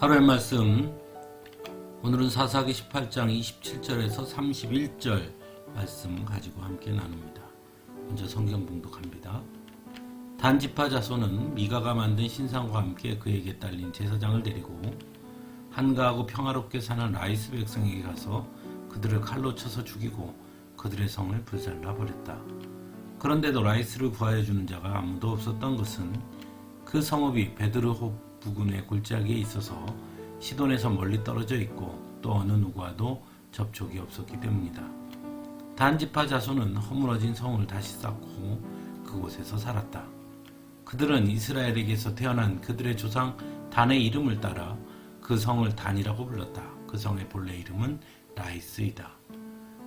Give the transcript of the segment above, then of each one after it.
하루의 말씀, 오늘은 사사기 18장 27절에서 31절 말씀 가지고 함께 나눕니다. 먼저 성경 봉독합니다. 단 지파 자손은 미가가 만든 신상과 함께 그에게 딸린 제사장을 데리고 한가하고 평화롭게 사는 라이스 백성에게 가서 그들을 칼로 쳐서 죽이고 그들의 성을 불살라 버렸다. 그런데도 라이스를 구하여 주는 자가 아무도 없었던 것은 그 성읍이 베드르홉 부근의 골짜기에 있어서 시돈에서 멀리 떨어져 있고 또 어느 누구와도 접촉이 없었기 때문이다. 단 지파 자손은 허물어진 성을 다시 쌓고 그곳에서 살았다. 그들은 이스라엘에게서 태어난 그들의 조상 단의 이름을 따라 그 성을 단이라고 불렀다. 그 성의 본래 이름은 라이스이다.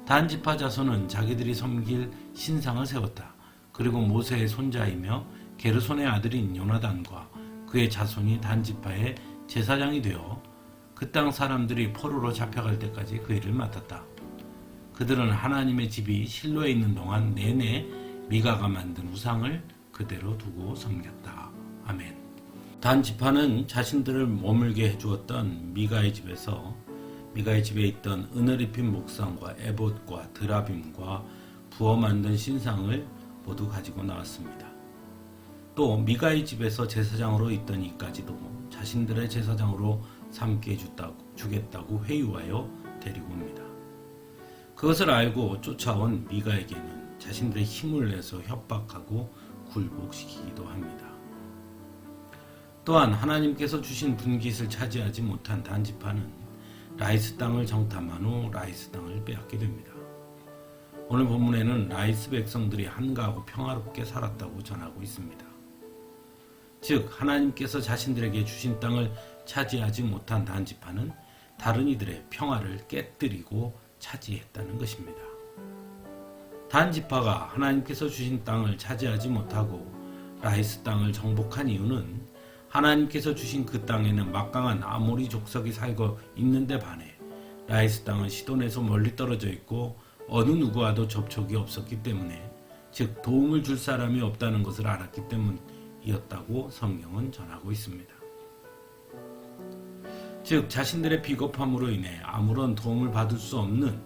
단 지파 자손은 자기들이 섬길 신상을 세웠다. 그리고 모세의 손자이며 게르손의 아들인 요나단과 그의 자손이 단 지파의 제사장이 되어 그 땅 사람들이 포로로 잡혀갈 때까지 그 일을 맡았다. 그들은 하나님의 집이 실로에 있는 동안 내내 미가가 만든 우상을 그대로 두고 섬겼다. 아멘. 단 지파는 자신들을 머물게 해주었던 미가의 집에 있던 은을 입힌 목상과 에봇과 드라빔과 부어 만든 신상을 모두 가지고 나왔습니다. 또 미가의 집에서 제사장으로 있던 이까지도 자신들의 제사장으로 삼게 주겠다고 회유하여 데리고 옵니다. 그것을 알고 쫓아온 미가에게는 자신들의 힘을 내서 협박하고 굴복시키기도 합니다. 또한 하나님께서 주신 분깃을 차지하지 못한 단지파는 라이스 땅을 정탐한 후 라이스 땅을 빼앗게 됩니다. 오늘 본문에는 라이스 백성들이 한가하고 평화롭게 살았다고 전하고 있습니다. 즉 하나님께서 자신들에게 주신 땅을 차지하지 못한 단지파는 다른 이들의 평화를 깨뜨리고 차지했다는 것입니다. 단지파가 하나님께서 주신 땅을 차지하지 못하고 라이스 땅을 정복한 이유는 하나님께서 주신 그 땅에는 막강한 아모리 족속이 살고 있는데 반해 라이스 땅은 시돈에서 멀리 떨어져 있고 어느 누구와도 접촉이 없었기 때문에, 즉 도움을 줄 사람이 없다는 것을 알았기 때문이었다고 성경은 전하고 있습니다. 즉 자신들의 비겁함으로 인해 아무런 도움을 받을 수 없는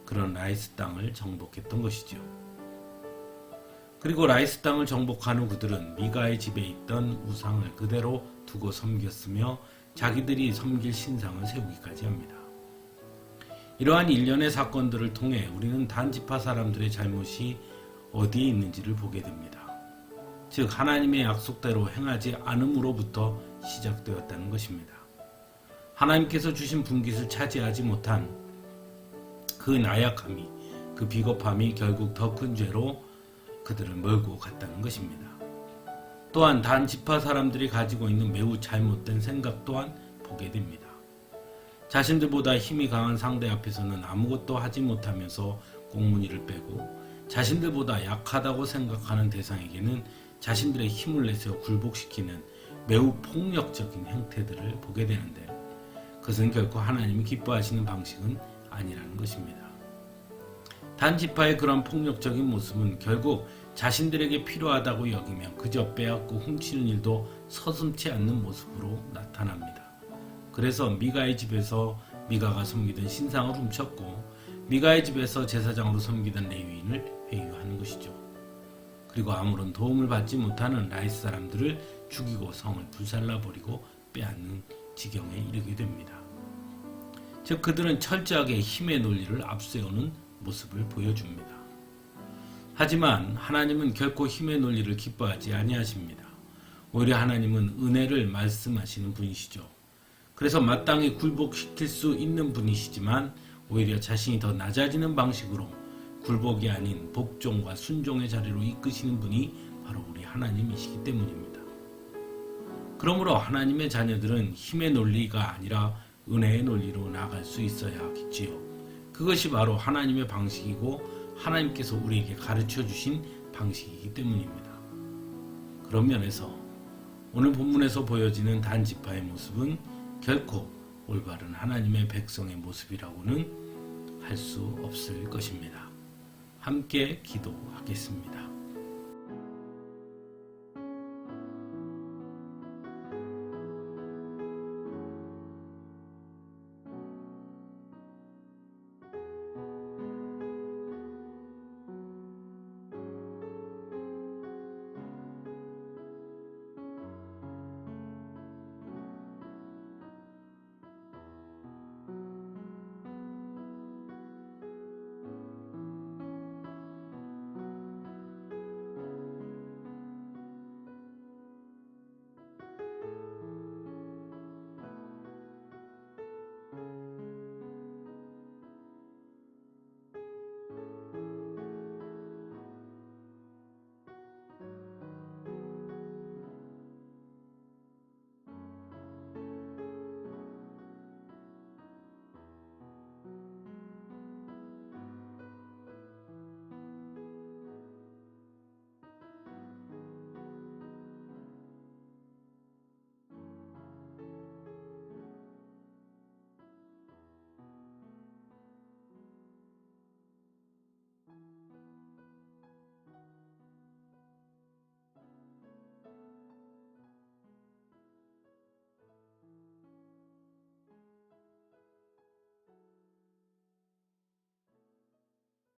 그런 라이스 땅을 정복했던 것이죠. 그리고 라이스 땅을 정복한 후 그들은 미가의 집에 있던 우상을 그대로 두고 섬겼으며 자기들이 섬길 신상을 세우기까지 합니다. 이러한 일련의 사건들을 통해 우리는 단지파 사람들의 잘못이 어디에 있는지를 보게 됩니다. 즉 하나님의 약속대로 행하지 않음으로부터 시작되었다는 것입니다. 하나님께서 주신 분깃을 차지하지 못한 그 나약함이, 그 비겁함이 결국 더 큰 죄로 그들을 몰고 갔다는 것입니다. 또한 단지파 사람들이 가지고 있는 매우 잘못된 생각 또한 보게 됩니다. 자신들보다 힘이 강한 상대 앞에서는 아무것도 하지 못하면서 꽁무니를 빼고 자신들보다 약하다고 생각하는 대상에게는 자신들의 힘을 내서 굴복시키는 매우 폭력적인 행태들을 보게 되는데, 그것은 결코 하나님이 기뻐하시는 방식은 아니라는 것입니다. 단지파의 그런 폭력적인 모습은 결국 자신들에게 필요하다고 여기며 그저 빼앗고 훔치는 일도 서슴지 않는 모습으로 나타납니다. 그래서 미가의 집에서 미가가 섬기던 신상을 훔쳤고 미가의 집에서 제사장으로 섬기던 레위인을 회유하는 것이죠. 그리고 아무런 도움을 받지 못하는 라이스 사람들을 죽이고 성을 불살라버리고 빼앗는 지경에 이르게 됩니다. 즉 그들은 철저하게 힘의 논리를 앞세우는 모습을 보여줍니다. 하지만 하나님은 결코 힘의 논리를 기뻐하지 아니하십니다. 오히려 하나님은 은혜를 말씀하시는 분이시죠. 그래서 마땅히 굴복시킬 수 있는 분이시지만 오히려 자신이 더 낮아지는 방식으로 굴복이 아닌 복종과 순종의 자리로 이끄시는 분이 바로 우리 하나님이시기 때문입니다. 그러므로 하나님의 자녀들은 힘의 논리가 아니라 은혜의 논리로 나아갈 수 있어야 하겠지요. 그것이 바로 하나님의 방식이고 하나님께서 우리에게 가르쳐 주신 방식이기 때문입니다. 그런 면에서 오늘 본문에서 보여지는 단지파의 모습은 결코 올바른 하나님의 백성의 모습이라고는 할 수 없을 것입니다. 함께 기도하겠습니다.